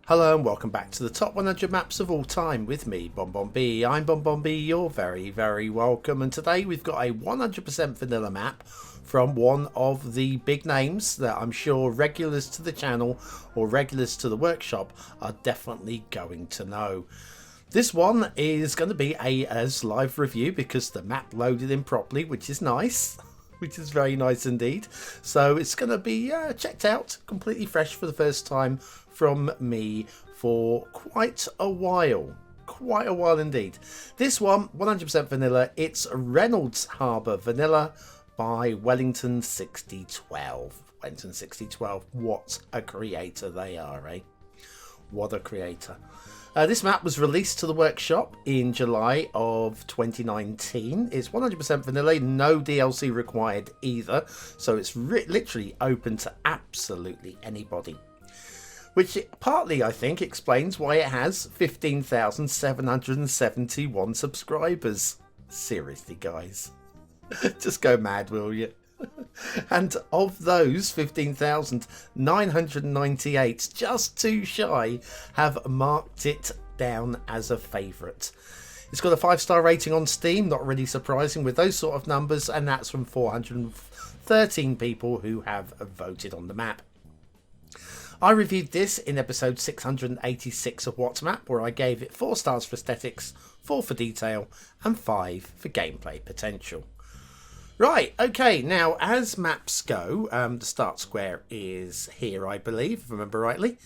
Hello and welcome back to the top 100 maps of all time with me, BonBonB. I'm BonBonB, you're very welcome, and today we've got a 100% vanilla map from one of the big names that I'm sure regulars to the channel or regulars to the workshop are definitely going to know. This one is going to be a live review because the map loaded in properly, which is nice. Which is very nice indeed. So it's going to be checked out, completely fresh for the first time from me for quite a while. Quite a while indeed. This one, 100% vanilla. It's Reynolds Harbour Vanilla by Wellington 6012. Wellington 6012, what a creator they are, eh? What a creator. This map was released to the workshop in July of 2019. It's 100% vanilla, no DLC required either, so it's literally open to absolutely anybody. Which partly, I think, explains why it has 15,771 subscribers. Seriously, guys. Just go mad, will you? And of those 15,998, just too shy, have marked it down as a favourite. It's got a 5-star rating on Steam, not really surprising with those sort of numbers, and that's from 413 people who have voted on the map. I reviewed this in episode 686 of WhatsMap, where I gave it 4 stars for aesthetics, 4 for detail, and 5 for gameplay potential. Right, okay, now as maps go, the start square is here, I believe, if I remember rightly.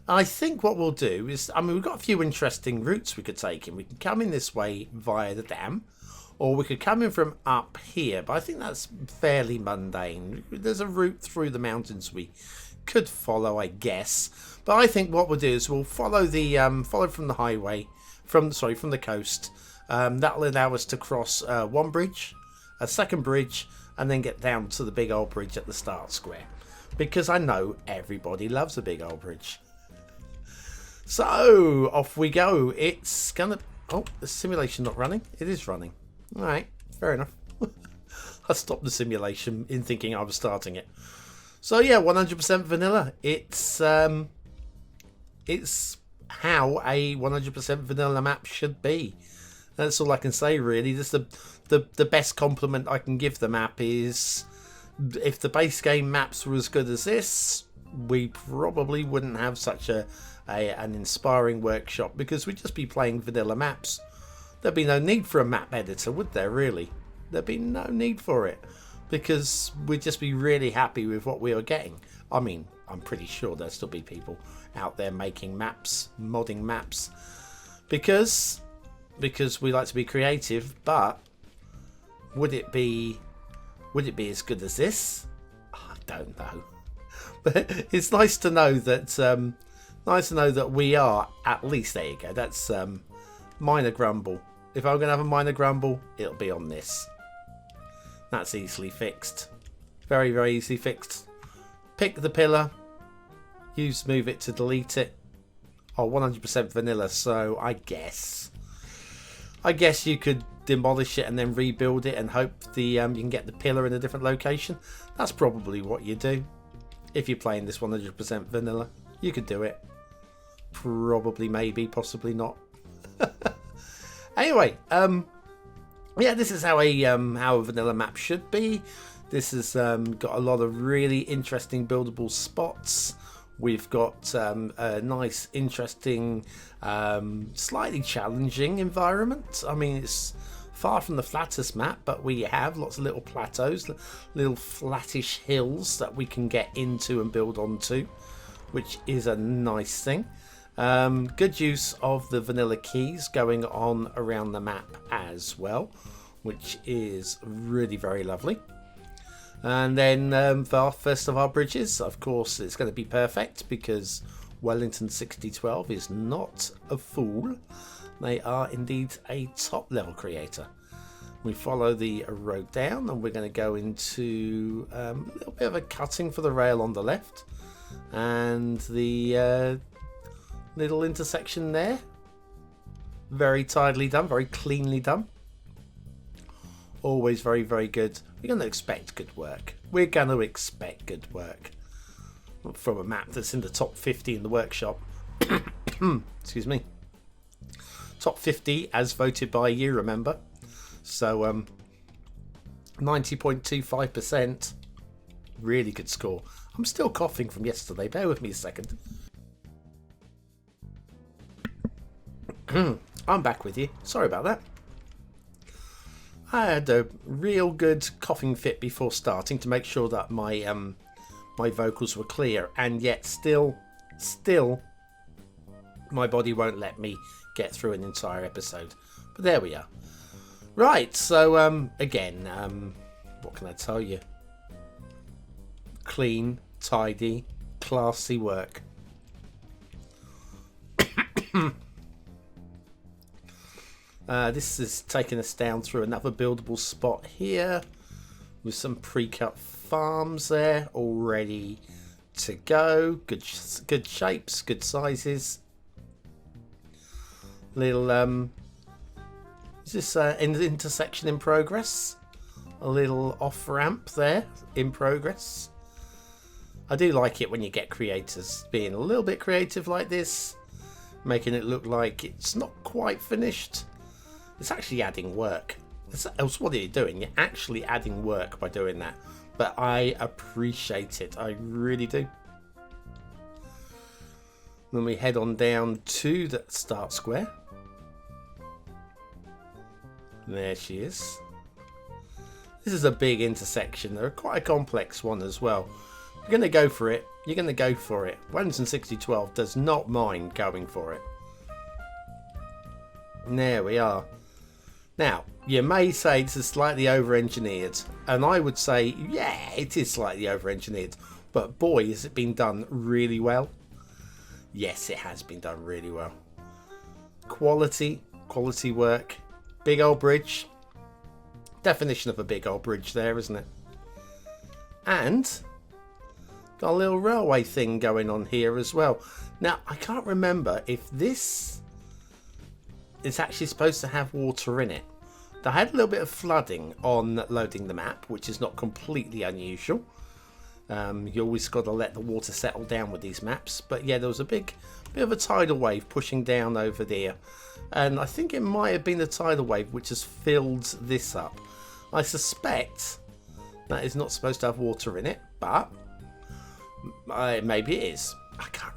I think what we'll do is, we've got a few interesting routes we could take in. We can come in this way via the dam, or we could come in from up here, but I think that's fairly mundane. There's a route through the mountains we could follow, I guess. But I think what we'll do is we'll follow the follow from the highway, from the coast. That'll allow us to cross one bridge, a second bridge, and then get down to the big old bridge at the start square, because I know everybody loves a big old bridge. So off we go. It's gonna the simulation not running. It is running. All right, fair enough. I stopped the simulation in thinking I was starting it. So yeah, 100% vanilla. It's how a 100% vanilla map should be. That's all I can say, really. This the best compliment I can give the map is, if the base game maps were as good as this, we probably wouldn't have such an inspiring workshop, because we'd just be playing vanilla maps. There'd be no need for a map editor, would there, really? There'd be no need for it, because we'd just be really happy with what we are getting. I mean, I'm pretty sure there'll still be people out there making maps, modding maps, because we like to be creative, but would it be as good as this? I don't know. But it's nice to know that we are at least. There you go. That's minor grumble. If I'm going to have a minor grumble, it'll be on this. That's easily fixed. Very easily fixed. Pick the pillar. Move it to delete it. Oh, 100% vanilla. So I guess you could demolish it and then rebuild it and hope you can get the pillar in a different location. That's probably what you do if you're playing this 100% vanilla. You could do it. Probably, maybe, possibly not. Anyway, yeah, this is how a vanilla map should be. This has got a lot of really interesting buildable spots. We've got a nice, interesting, slightly challenging environment. I mean, it's far from the flattest map, but we have lots of little plateaus, little flattish hills that we can get into and build onto, which is a nice thing. Good use of the vanilla keys going on around the map as well, which is really very lovely. And then for our first of our bridges, of course, it's going to be perfect because Wellington 6012 is not a fool. They are indeed a top level creator. We follow the road down and we're going to go into a little bit of a cutting for the rail on the left, and the little intersection there. Very tidily done, very cleanly done. Always very good. We're going to expect good work. We're going to expect good work from a map that's in the top 50 in the workshop. Excuse me. Top 50 as voted by you, remember? So 90.25%. Really good score. I'm still coughing from yesterday. Bear with me a second. I'm back with you. Sorry about that. I had a real good coughing fit before starting to make sure that my my vocals were clear, and yet still my body won't let me get through an entire episode. But there we are. Right, so again, what can I tell you? Clean, tidy, classy work. This is taking us down through another buildable spot here with some pre-cut farms there all ready to go. Good shapes, good sizes. Little is this an intersection in progress? A little off ramp there in progress. I do like it when you get creators being a little bit creative like this, making it look like it's not quite finished. It's actually adding work. Else what are you doing? You're actually adding work by doing that. But I appreciate it. I really do. Then we head on down to the start square. There she is. This is a big intersection. They're quite a complex one as well. You're going to go for it. You're going to go for it. 16012 does not mind going for it. There we are. Now, you may say this is slightly over-engineered, and I would say, yeah, it is slightly over-engineered, but boy, has it been done really well. Yes, it has been done really well. Quality work. Big old bridge. Definition of a big old bridge there, isn't it? And got a little railway thing going on here as well. Now, I can't remember if this is actually supposed to have water in it. They had a little bit of flooding on loading the map, which is not completely unusual. You always got to let the water settle down with these maps. But yeah, there was a bit of a tidal wave pushing down over there. And I think it might have been the tidal wave which has filled this up. I suspect that is not supposed to have water in it, but maybe it is. I can't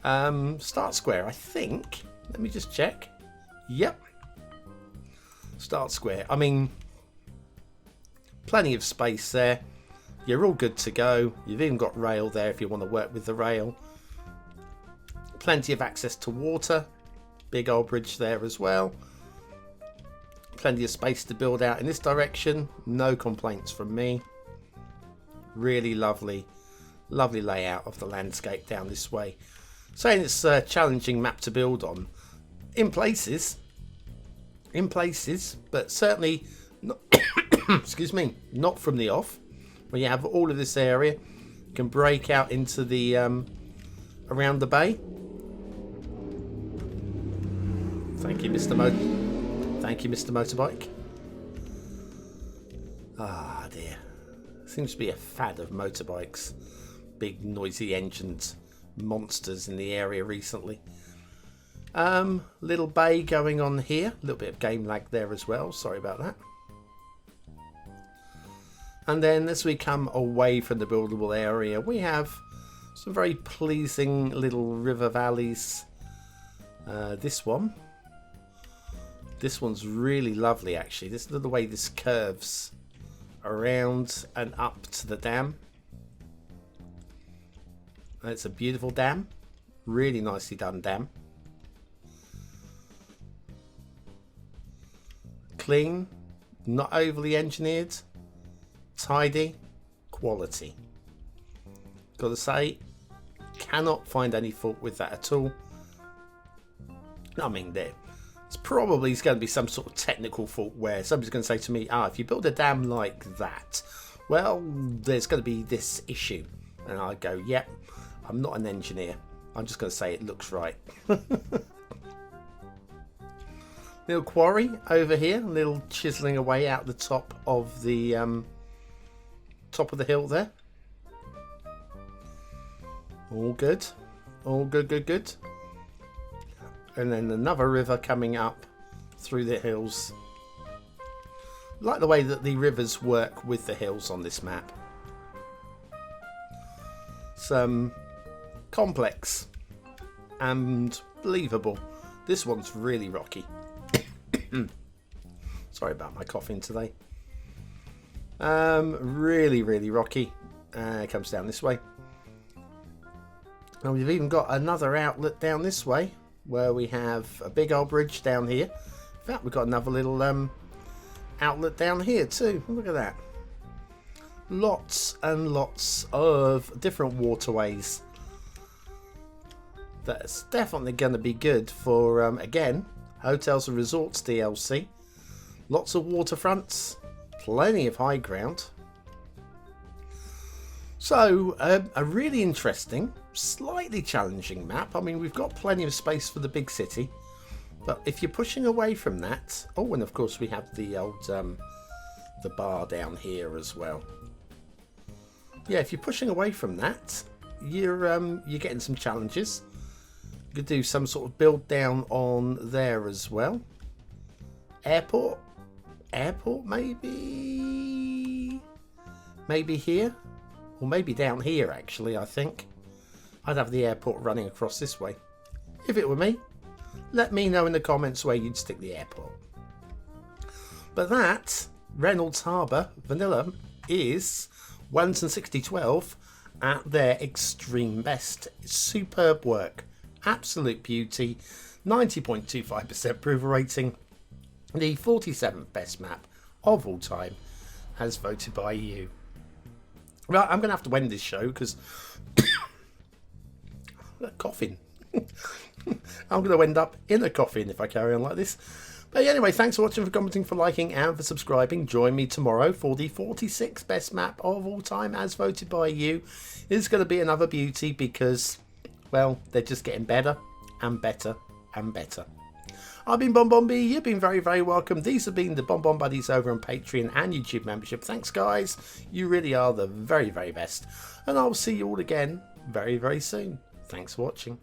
remember. Start square, I think. Let me just check. Yep. Start square. I mean, plenty of space there. You're all good to go. You've even got rail there if you want to work with the rail. Plenty of access to water. Big old bridge there as well. Plenty of space to build out in this direction. No complaints from me. Really lovely layout of the landscape down this way. Saying it's a challenging map to build on. In places, but certainly not, excuse me, not from the off. When you have all of this area, you can break out into the around the bay. Thank you, Mr. Motorbike. Ah dear, seems to be a fad of motorbikes, big noisy engines, monsters in the area recently. Little bay going on here. A little bit of game lag there as well. Sorry about that. And then as we come away from the buildable area, we have some very pleasing little river valleys. This one's really lovely actually. This is the way this curves around and up to the dam. It's a beautiful dam. Really nicely done dam. Clean, not overly engineered, tidy, quality. Gotta say, cannot find any fault with that at all. I mean, there's probably going to be some sort of technical fault where somebody's going to say to me, if you build a dam like that, well, there's going to be this issue. And I go, yep, I'm not an engineer. I'm just going to say it looks right. Little quarry over here, little chiseling away out the top of the hill there. All good, all good, good, good. And then another river coming up through the hills. I like the way that the rivers work with the hills on this map. Some complex and believable. This one's really rocky. Sorry about my coughing today. Really, really rocky. It comes down this way. And we've even got another outlet down this way, where we have a big old bridge down here. In fact, we've got another little outlet down here too. Look at that. Lots and lots of different waterways. That's definitely going to be good for, again, Hotels and Resorts DLC. Lots of waterfronts, plenty of high ground. So, a really interesting, slightly challenging map. I mean, we've got plenty of space for the big city. But if you're pushing away from that... Oh, and of course we have the old the bar down here as well. Yeah, if you're pushing away from that, you're getting some challenges. You could do some sort of build down on there as well. Airport? Airport maybe? Maybe here? Or maybe down here actually, I think. I'd have the airport running across this way. If it were me, let me know in the comments where you'd stick the airport. But that, Reynolds Harbour Vanilla, is Wellington 6012 at their extreme best. Superb work. Absolute beauty. 90.25% approval rating. The 47th best map of all time, as voted by you. Right, I'm going to have to end this show because... coughing. I'm going to end up in a coffin if I carry on like this. But anyway, thanks for watching, for commenting, for liking, and for subscribing. Join me tomorrow for the 46th best map of all time, as voted by you. It's going to be another beauty because, well, they're just getting better and better and better. I've been BonBonB. You've been very, very welcome. These have been the BonBon Buddies over on Patreon and YouTube membership. Thanks, guys. You really are the very, very best. And I'll see you all again very, very soon. Thanks for watching.